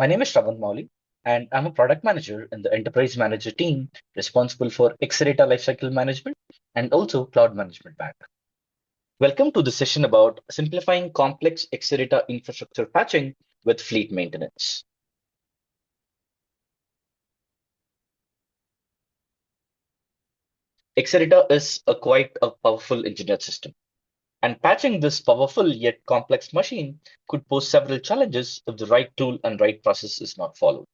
My name is Shravan Mauli, and I'm a product manager in the enterprise manager team responsible for Exadata lifecycle management and also cloud management back. Welcome to the session about simplifying complex Exadata infrastructure patching with fleet maintenance. Exadata is quite a powerful engineered system, and patching this powerful yet complex machine could pose several challenges if the right tool and right process is not followed.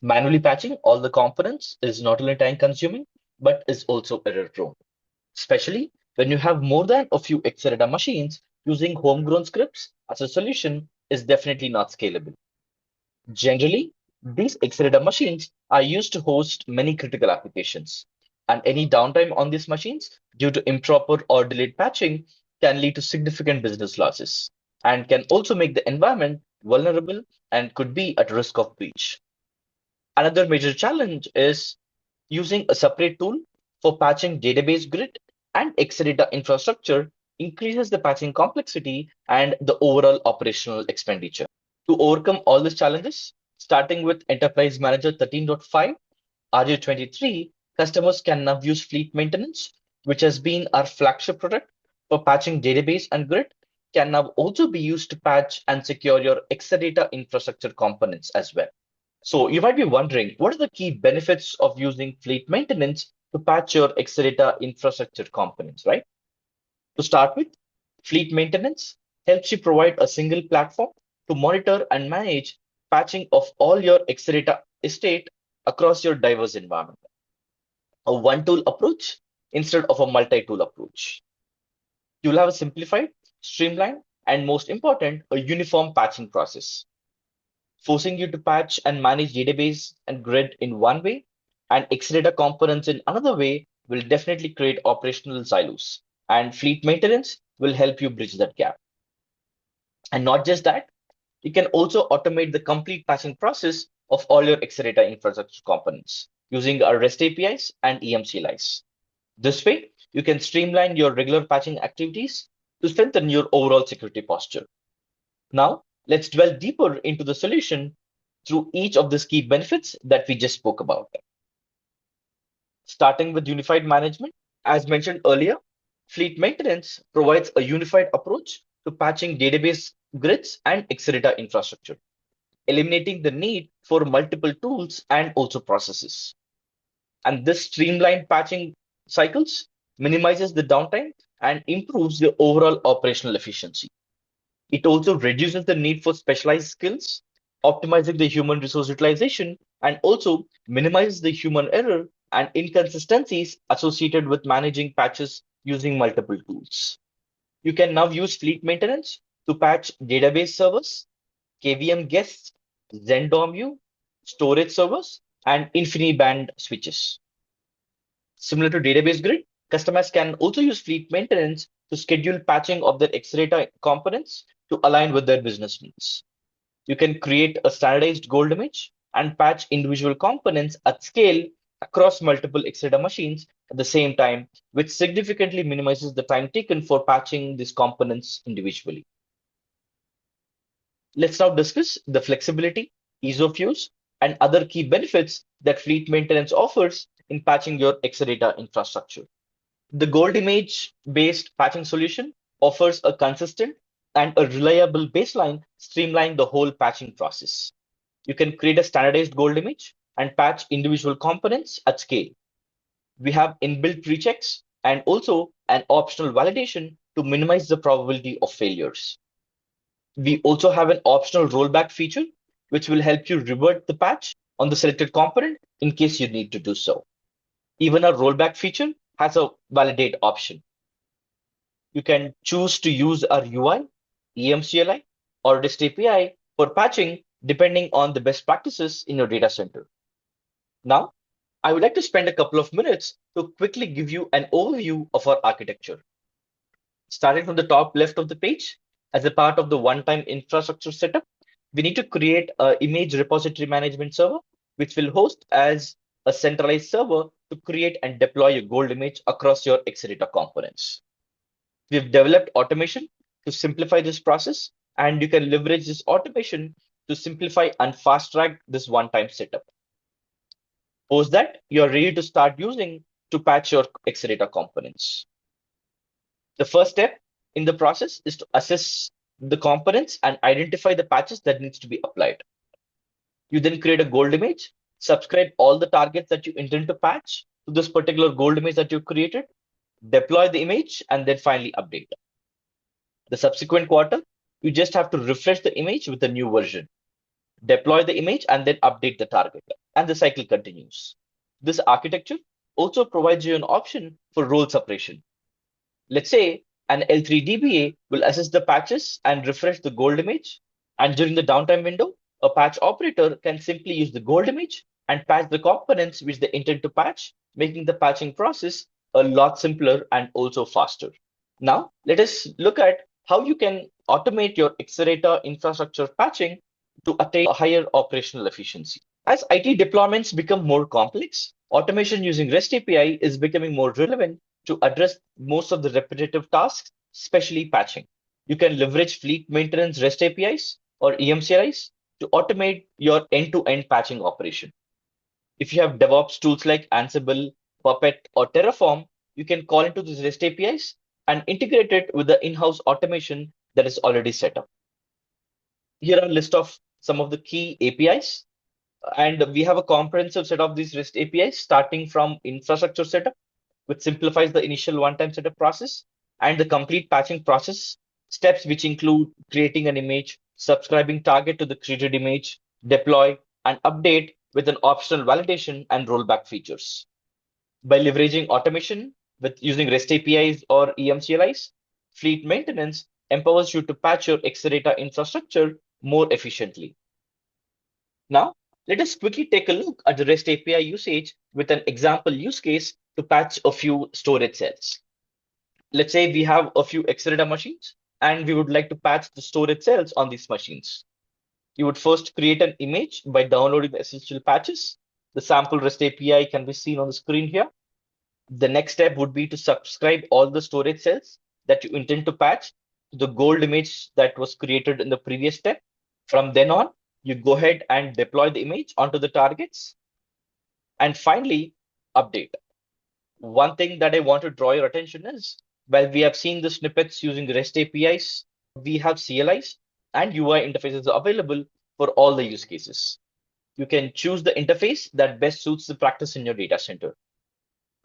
Manually patching all the components is not only time consuming, but is also error prone, especially when you have more than a few Exadata machines. Using homegrown scripts as a solution is definitely not scalable. Generally, these Exadata machines are used to host many critical applications, and any downtime on these machines due to improper or delayed patching can lead to significant business losses and can also make the environment vulnerable and could be at risk of breach. Another major challenge is using a separate tool for patching database grid and Exadata infrastructure increases the patching complexity and the overall operational expenditure. To overcome all these challenges, starting with Enterprise Manager 13.5 RJ23, customers can now use fleet maintenance, which has been our flagship product for patching database and grid, can now also be used to patch and secure your Exadata infrastructure components as well. So you might be wondering, what are the key benefits of using fleet maintenance to patch your Exadata infrastructure components, right? To start with, fleet maintenance helps you provide a single platform to monitor and manage patching of all your Exadata estate across your diverse environment. A one-tool approach instead of a multi-tool approach. You'll have a simplified, streamlined, and most important, a uniform patching process, forcing you to patch and manage database and grid in one way and Exadata components in another way will definitely create operational silos. And fleet maintenance will help you bridge that gap. And not just that, you can also automate the complete patching process of all your Exadata infrastructure components using our REST APIs and EMCLIs. This way, you can streamline your regular patching activities to strengthen your overall security posture. Now, let's dwell deeper into the solution through each of these key benefits that we just spoke about. Starting with unified management, as mentioned earlier, fleet maintenance provides a unified approach to patching database grids and Exadata infrastructure, eliminating the need for multiple tools and also processes. And this streamlined patching cycles minimizes the downtime and improves the overall operational efficiency. It also reduces the need for specialized skills, optimizing the human resource utilization, and also minimizes the human error and inconsistencies associated with managing patches using multiple tools. You can now use fleet maintenance to patch database servers, KVM guests, XenDOM storage servers, and InfiniBand switches. Similar to database grid, customers can also use fleet maintenance to schedule patching of their Exadata components to align with their business needs. You can create a standardized gold image and patch individual components at scale across multiple Exadata machines at the same time, which significantly minimizes the time taken for patching these components individually. Let's now discuss the flexibility, ease of use, and other key benefits that fleet maintenance offers in patching your Exadata infrastructure. The gold image based patching solution offers a consistent and a reliable baseline, streamlining the whole patching process. You can create a standardized gold image and patch individual components at scale. We have inbuilt rechecks and also an optional validation to minimize the probability of failures. We also have an optional rollback feature, which will help you revert the patch on the selected component in case you need to do so. Even our rollback feature has a validate option. You can choose to use our UI, EMCLI, or REST API for patching depending on the best practices in your data center. Now, I would like to spend a couple of minutes to quickly give you an overview of our architecture. Starting from the top left of the page, as a part of the one-time infrastructure setup, we need to create an image repository management server, which will host as a centralized server to create and deploy a gold image across your Exadata components. We've developed automation to simplify this process, and you can leverage this automation to simplify and fast track this one-time setup. Post that, you're ready to start using to patch your Exadata components. The first step in the process is to assess the components and identify the patches that needs to be applied. You then create a gold image, subscribe all the targets that you intend to patch to this particular gold image that you created, deploy the image, and then finally update. The subsequent quarter, you just have to refresh the image with a new version, deploy the image, and then update the target. And the cycle continues. This architecture also provides you an option for role separation. Let's say an L3 DBA will assess the patches and refresh the gold image. And during the downtime window, a patch operator can simply use the gold image and patch the components which they intend to patch, making the patching process a lot simpler and also faster. Now, let us look at how you can automate your Exadata infrastructure patching to attain a higher operational efficiency. As IT deployments become more complex, automation using REST API is becoming more relevant to address most of the repetitive tasks, especially patching. You can leverage fleet maintenance REST APIs or EMCLIs to automate your end-to-end patching operation. If you have DevOps tools like Ansible, Puppet, or Terraform, you can call into these REST APIs and integrate it with the in-house automation that is already set up. Here are a list of some of the key APIs. And we have a comprehensive set of these REST APIs starting from infrastructure setup, which simplifies the initial one-time setup process, and the complete patching process steps, which include creating an image, subscribing target to the created image, deploy, and update with an optional validation and rollback features. By leveraging automation with using REST APIs or EMCLIs, fleet maintenance empowers you to patch your Exadata infrastructure more efficiently. Now, let us quickly take a look at the REST API usage with an example use case to patch a few storage cells. Let's say we have a few Exadata machines and we would like to patch the storage cells on these machines. You would first create an image by downloading the essential patches. The sample REST API can be seen on the screen here. The next step would be to subscribe all the storage cells that you intend to patch to the gold image that was created in the previous step. From then on, you go ahead and deploy the image onto the targets. And finally, update. One thing that I want to draw your attention is, while we have seen the snippets using REST APIs, we have CLIs and UI interfaces available for all the use cases. You can choose the interface that best suits the practice in your data center.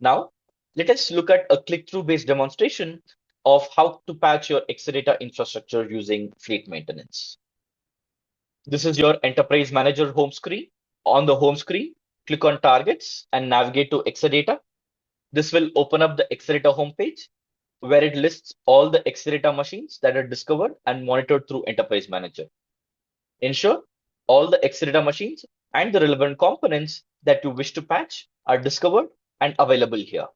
Now, let us look at a click-through based demonstration of how to patch your Exadata infrastructure using fleet maintenance. This is your Enterprise Manager home screen. On the home screen, click on Targets and navigate to Exadata. This will open up the Exadata homepage where it lists all the Exadata machines that are discovered and monitored through Enterprise Manager. Ensure all the Exadata machines and the relevant components that you wish to patch are discovered and available here.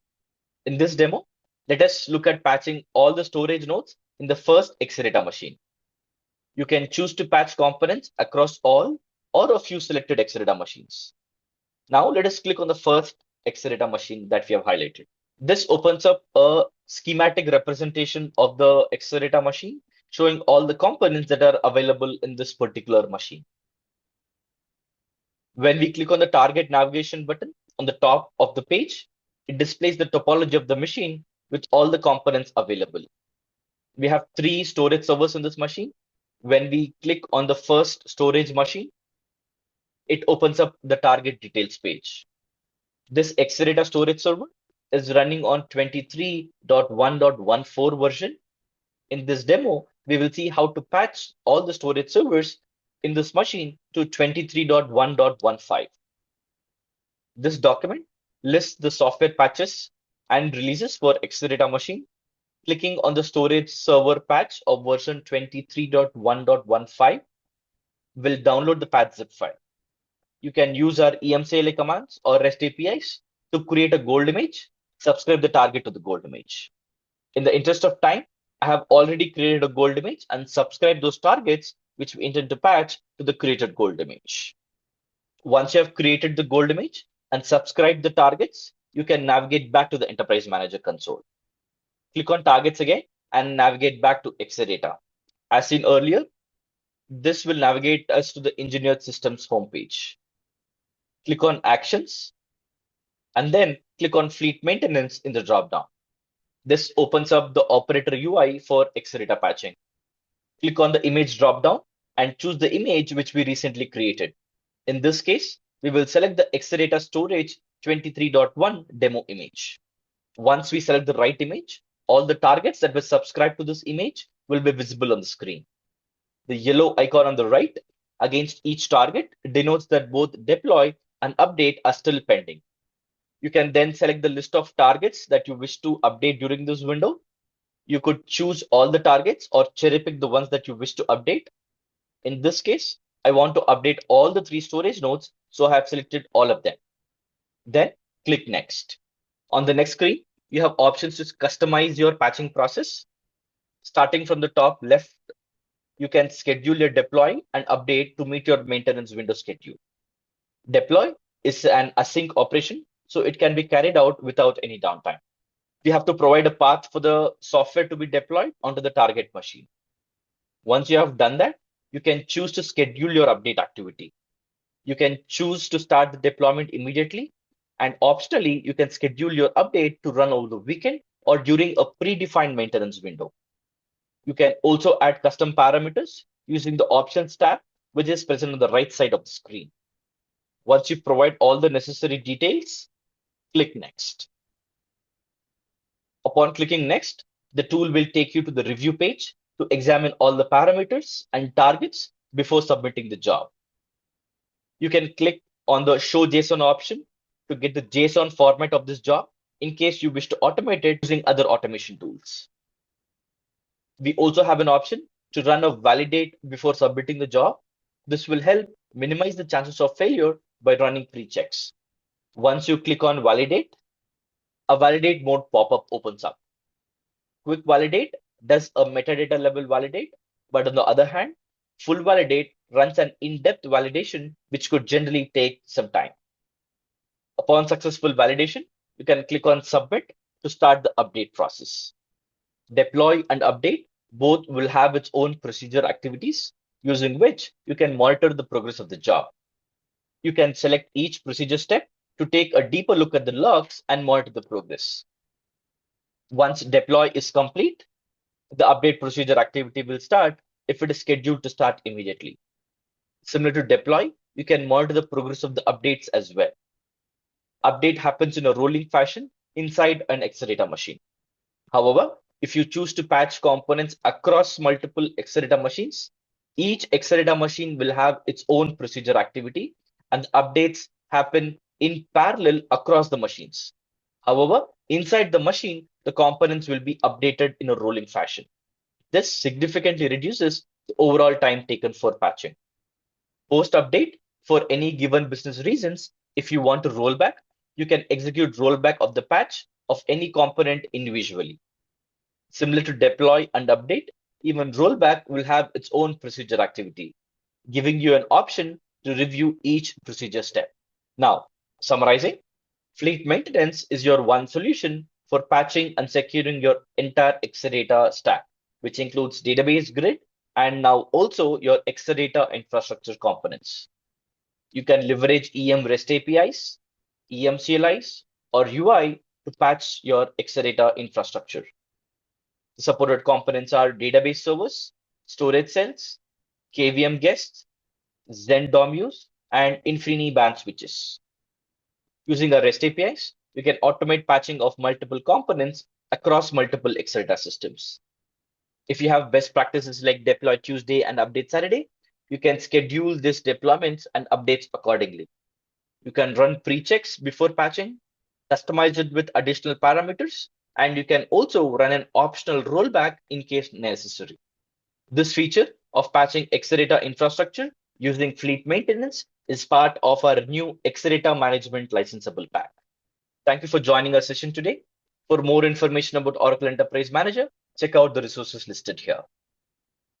In this demo, let us look at patching all the storage nodes in the first Exadata machine. You can choose to patch components across all or a few selected Exadata machines. Now let us click on the first Exadata machine that we have highlighted. This opens up a schematic representation of the Exadata machine, showing all the components that are available in this particular machine. When we click on the target navigation button on the top of the page, it displays the topology of the machine with all the components available. We have 3 storage servers in this machine. When we click on the first storage machine, it opens up the target details page. This Exadata storage server is running on 23.1.14 version. In this demo, we will see how to patch all the storage servers in this machine to 23.1.15. This document lists the software patches and releases for Exadata machine. Clicking on the storage server patch of version 23.1.15 will download the patch zip file. You can use our EMCLA commands or REST APIs to create a gold image, subscribe the target to the gold image. In the interest of time, I have already created a gold image and subscribed those targets which we intend to patch to the created gold image. Once you have created the gold image and subscribed the targets, you can navigate back to the Enterprise Manager console. Click on Targets again and navigate back to Exadata. As seen earlier, This will navigate us to the engineered systems homepage. Click on Actions and then click on Fleet Maintenance in the dropdown. This opens up the operator UI for Exadata patching. Click on the image dropdown and choose the image which we recently created. In this case, we will select the Exadata storage 23.1 demo image. Once we select the right image, all the targets that were subscribed to this image will be visible on the screen. The yellow icon on the right against each target denotes that both deploy and update are still pending. You can then select the list of targets that you wish to update during this window. You could choose all the targets or cherry pick the ones that you wish to update. In this case, I want to update all the 3 storage nodes, so I have selected all of them. Then click Next. On the next screen, you have options to customize your patching process. Starting from the top left, you can schedule your deploy and update to meet your maintenance window schedule. Deploy is an async operation, so it can be carried out without any downtime. We have to provide a path for the software to be deployed onto the target machine. Once you have done that, you can choose to schedule your update activity. You can choose to start the deployment immediately, and optionally, you can schedule your update to run over the weekend or during a predefined maintenance window. You can also add custom parameters using the Options tab, which is present on the right side of the screen. Once you provide all the necessary details, click Next. Upon clicking Next, the tool will take you to the review page to examine all the parameters and targets before submitting the job. You can click on the Show JSON option to get the JSON format of this job in case you wish to automate it using other automation tools. We also have an option to run a validate before submitting the job. This will help minimize the chances of failure by running pre-checks. Once you click on validate, a validate mode pop-up opens up. Quick validate does a metadata level validate, but on the other hand, full validate runs an in-depth validation, which could generally take some time. Upon successful validation, you can click on submit to start the update process. Deploy and update both will have its own procedure activities, using which you can monitor the progress of the job. You can select each procedure step to take a deeper look at the logs and monitor the progress. Once deploy is complete, the update procedure activity will start if it is scheduled to start immediately. Similar to deploy, you can monitor the progress of the updates as well. Update happens in a rolling fashion inside an Exadata machine. However, if you choose to patch components across multiple Exadata machines, each Exadata machine will have its own procedure activity, and the updates happen in parallel across the machines. However, inside the machine, the components will be updated in a rolling fashion. This significantly reduces the overall time taken for patching. Post-update, for any given business reasons, if you want to roll back, you can execute rollback of the patch of any component individually. Similar to deploy and update, even rollback will have its own procedure activity, giving you an option to review each procedure step. Now, summarizing, fleet maintenance is your one solution for patching and securing your entire Exadata stack, which includes database grid and now also your Exadata infrastructure components. You can leverage EM REST APIs, EM CLIs, or UI to patch your Exadata infrastructure. The supported components are database servers, storage cells, KVM guests, Zen DOMUs, and InfiniBand switches. Using our REST APIs, you can automate patching of multiple components across multiple Exadata systems. If you have best practices like deploy Tuesday and update Saturday, you can schedule these deployments and updates accordingly. You can run pre-checks before patching, customize it with additional parameters, and you can also run an optional rollback in case necessary. This feature of patching Exadata infrastructure using fleet maintenance is part of our new Exadata Management Licensable Pack. Thank you for joining our session today. For more information about Oracle Enterprise Manager, check out the resources listed here.